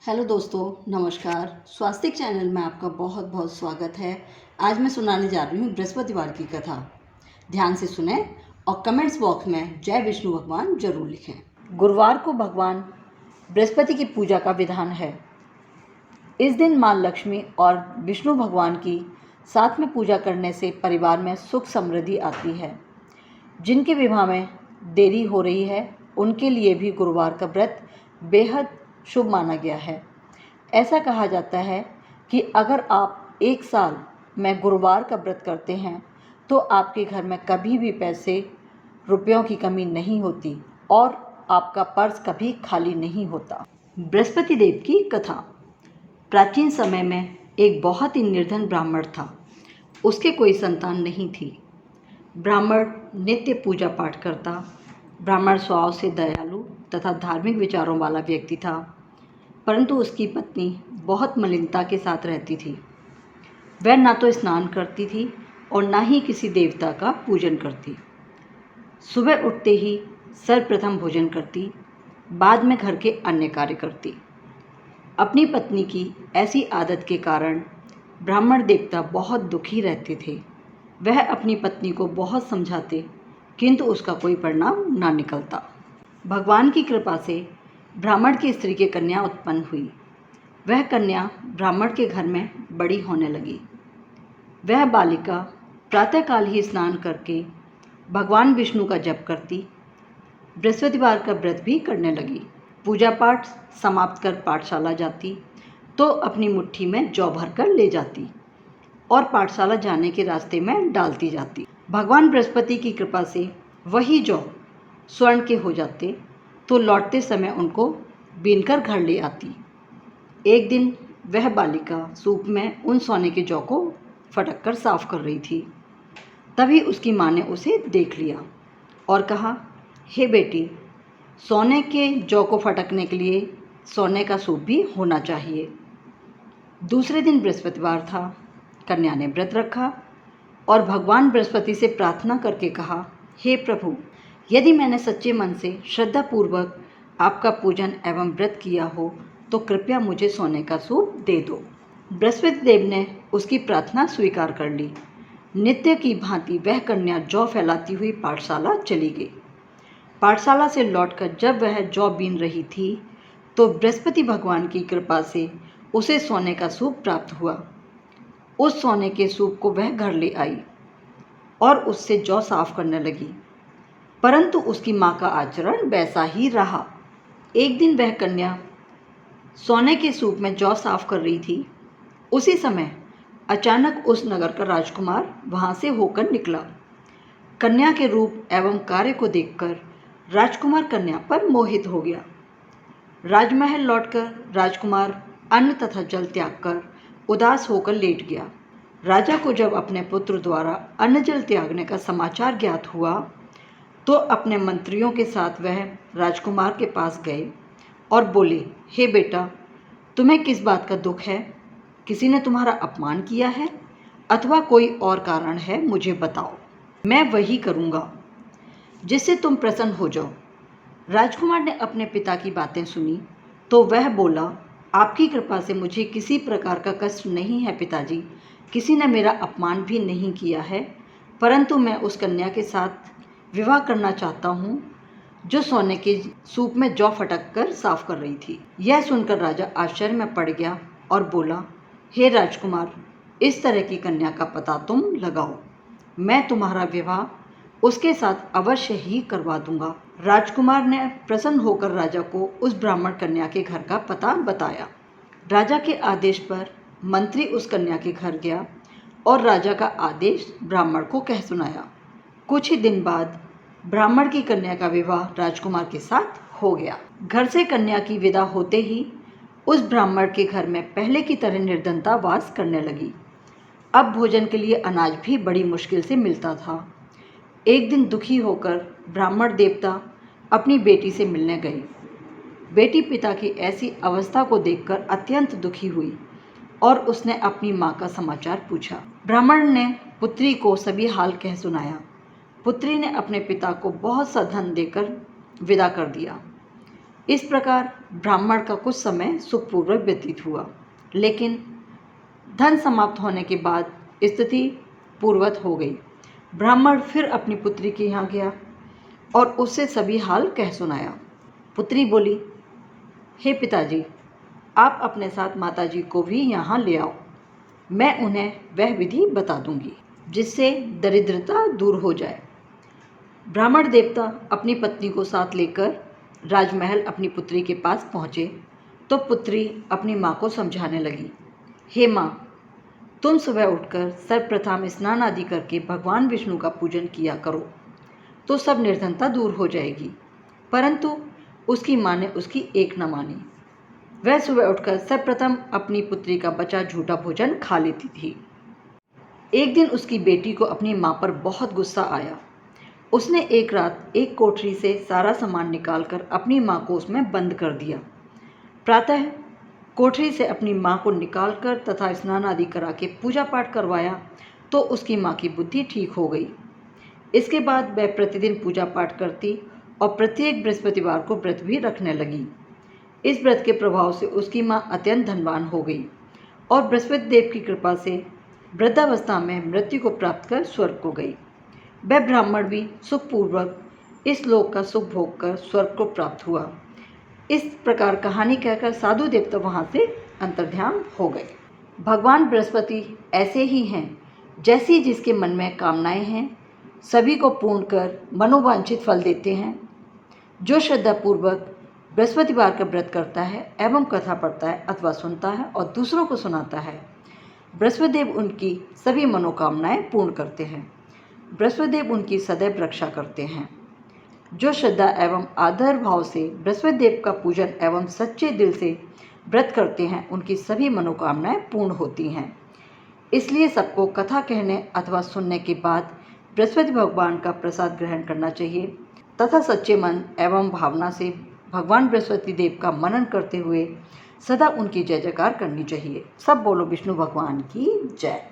Hello दोस्तों, नमस्कार। स्वास्तिक channel में आपका बहुत बहुत स्वागत है। आज मैं सुनाने जा रही हूँ बृहस्पतिवार की कथा। ध्यान से सुने और कमेंट्स बॉक्स में जय विष्णु भगवान जरूर लिखें। गुरुवार को भगवान बृहस्पति की पूजा का विधान है। इस दिन माँ लक्ष्मी और विष्णु भगवान की साथ में पूजा करने से परिवार में सुख समृद्धि आती है। जिनके विवाह में देरी हो रही है उनके लिए भी गुरुवार का व्रत बेहद शुभ माना गया है। ऐसा कहा जाता है कि अगर आप एक साल में गुरुवार का व्रत करते हैं तो आपके घर में कभी भी पैसे रुपयों की कमी नहीं होती और आपका पर्स कभी खाली नहीं होता। बृहस्पति देव की कथा। प्राचीन समय में एक बहुत ही निर्धन ब्राह्मण था। उसके कोई संतान नहीं थी। ब्राह्मण नित्य पूजा पाठ करता। ब्राह्मण स्वभाव से दयालु तथा धार्मिक विचारों वाला व्यक्ति था, परंतु उसकी पत्नी बहुत मलिनता के साथ रहती थी। वह ना तो स्नान करती थी और ना ही किसी देवता का पूजन करती। सुबह उठते ही सर्वप्रथम भोजन करती, बाद में घर के अन्य कार्य करती। अपनी पत्नी की ऐसी आदत के कारण ब्राह्मण देवता बहुत दुखी रहते थे। वह अपनी पत्नी को बहुत समझाते, किंतु उसका कोई परिणाम ना निकलता। भगवान की कृपा से ब्राह्मण की स्त्री की कन्या उत्पन्न हुई। वह कन्या ब्राह्मण के घर में बड़ी होने लगी। वह बालिका प्रातःकाल ही स्नान करके भगवान विष्णु का जप करती, बृहस्पतिवार का व्रत भी करने लगी। पूजा पाठ समाप्त कर पाठशाला जाती तो अपनी मुट्ठी में जौ भर कर ले जाती और पाठशाला जाने के रास्ते में डालती जाती। भगवान बृहस्पति की कृपा से वही जौ स्वर्ण के हो जाते तो लौटते समय उनको बीनकर घर ले आती। एक दिन वह बालिका सूप में उन सोने के जौ को फटक कर साफ कर रही थी। तभी उसकी माँ ने उसे देख लिया और कहा, हे बेटी, सोने के जौ को फटकने के लिए सोने का सूप भी होना चाहिए। दूसरे दिन बृहस्पतिवार था। कन्या ने व्रत रखा और भगवान बृहस्पति से प्रार्थना करके कहा, हे प्रभु, यदि मैंने सच्चे मन से श्रद्धापूर्वक आपका पूजन एवं व्रत किया हो तो कृपया मुझे सोने का सूप दे दो। बृहस्पति देव ने उसकी प्रार्थना स्वीकार कर ली। नित्य की भांति वह कन्या जौ फैलाती हुई पाठशाला चली गई। पाठशाला से लौटकर जब वह जौ बीन रही थी तो बृहस्पति भगवान की कृपा से उसे सोने का सूप प्राप्त हुआ। उस सोने के सूप को वह घर ले आई और उससे जौ साफ करने लगी, परंतु उसकी माँ का आचरण वैसा ही रहा। एक दिन वह कन्या सोने के सूप में जौ साफ कर रही थी। उसी समय अचानक उस नगर का राजकुमार वहां से होकर निकला। कन्या के रूप एवं कार्य को देखकर राजकुमार कन्या पर मोहित हो गया। राजमहल लौटकर राजकुमार अन्न तथा जल त्याग कर उदास होकर लेट गया। राजा को जब अपने पुत्र द्वारा अन्न जल त्यागने का समाचार ज्ञात हुआ तो अपने मंत्रियों के साथ वह राजकुमार के पास गए और बोले, हे बेटा, तुम्हें किस बात का दुख है? किसी ने तुम्हारा अपमान किया है अथवा कोई और कारण है? मुझे बताओ, मैं वही करूँगा जिससे तुम प्रसन्न हो जाओ। राजकुमार ने अपने पिता की बातें सुनी तो वह बोला, आपकी कृपा से मुझे किसी प्रकार का कष्ट नहीं है पिताजी। किसी ने मेरा अपमान भी नहीं किया है, परंतु मैं उस कन्या के साथ विवाह करना चाहता हूँ जो सोने के सूप में जौ फटक कर साफ कर रही थी। यह सुनकर राजा आश्चर्य में पड़ गया और बोला, हे राजकुमार, इस तरह की कन्या का पता तुम लगाओ। मैं तुम्हारा विवाह उसके साथ अवश्य ही करवा दूंगा। राजकुमार ने प्रसन्न होकर राजा को उस ब्राह्मण कन्या के घर का पता बताया। राजा के आदेश पर मंत्री उस कन्या के घर गया और राजा का आदेश ब्राह्मण को कह सुनाया। कुछ ही दिन बाद ब्राह्मण की कन्या का विवाह राजकुमार के साथ हो गया। घर से कन्या की विदा होते ही उस ब्राह्मण के घर में पहले की तरह निर्धनता वास करने लगी। अब भोजन के लिए अनाज भी बड़ी मुश्किल से मिलता था। एक दिन दुखी होकर ब्राह्मण देवता अपनी बेटी से मिलने गए। बेटी पिता की ऐसी अवस्था को देखकर अत्यंत दुखी हुई और उसने अपनी माँ का समाचार पूछा। ब्राह्मण ने पुत्री को सभी हाल कह सुनाया। पुत्री ने अपने पिता को बहुत सा धन देकर विदा कर दिया। इस प्रकार ब्राह्मण का कुछ समय सुखपूर्वक व्यतीत हुआ, लेकिन धन समाप्त होने के बाद स्थिति पूर्ववत हो गई। ब्राह्मण फिर अपनी पुत्री के यहाँ गया और उससे सभी हाल कह सुनाया। पुत्री बोली, हे पिताजी, आप अपने साथ माताजी को भी यहाँ ले आओ। मैं उन्हें वह विधि बता दूंगी जिससे दरिद्रता दूर हो जाए। ब्राह्मण देवता अपनी पत्नी को साथ लेकर राजमहल अपनी पुत्री के पास पहुँचे तो पुत्री अपनी माँ को समझाने लगी, हे माँ, तुम सुबह उठकर सर्वप्रथम स्नान आदि करके भगवान विष्णु का पूजन किया करो तो सब निर्धनता दूर हो जाएगी। परंतु उसकी माँ ने उसकी एक न मानी। वह सुबह उठकर सर्वप्रथम अपनी पुत्री का बचा झूठा भोजन खा लेती थी। एक दिन उसकी बेटी को अपनी माँ पर बहुत गुस्सा आया। उसने एक रात एक कोठरी से सारा सामान निकालकर अपनी माँ को उसमें बंद कर दिया। प्रातः कोठरी से अपनी माँ को निकालकर तथा स्नान आदि करा के पूजा पाठ करवाया तो उसकी माँ की बुद्धि ठीक हो गई। इसके बाद वह प्रतिदिन पूजा पाठ करती और प्रत्येक बृहस्पतिवार को व्रत भी रखने लगी। इस व्रत के प्रभाव से उसकी माँ अत्यंत धनवान हो गई और बृहस्पति देव की कृपा से वृद्धावस्था में मृत्यु को प्राप्त कर स्वर्ग को गई। वह ब्राह्मण भी सुखपूर्वक इस लोक का सुख भोग कर स्वर्ग को प्राप्त हुआ। इस प्रकार कहानी कहकर साधु देवता वहाँ से अंतर्ध्यान हो गए। भगवान बृहस्पति ऐसे ही हैं, जैसी जिसके मन में कामनाएं हैं सभी को पूर्ण कर मनोवांछित फल देते हैं। जो श्रद्धापूर्वक बृहस्पतिवार का व्रत करता है एवं कथा पढ़ता है अथवा सुनता है और दूसरों को सुनाता है, बृहस्पति देव उनकी सभी मनोकामनाएं पूर्ण करते हैं। बृहस्पति देव उनकी सदैव रक्षा करते हैं। जो श्रद्धा एवं आदर भाव से बृहस्पति देव का पूजन एवं सच्चे दिल से व्रत करते हैं उनकी सभी मनोकामनाएं पूर्ण होती हैं। इसलिए सबको कथा कहने अथवा सुनने के बाद बृहस्पति भगवान का प्रसाद ग्रहण करना चाहिए तथा सच्चे मन एवं भावना से भगवान बृहस्पति देव का मनन करते हुए सदा उनकी जय जयकार करनी चाहिए। सब बोलो विष्णु भगवान की जय।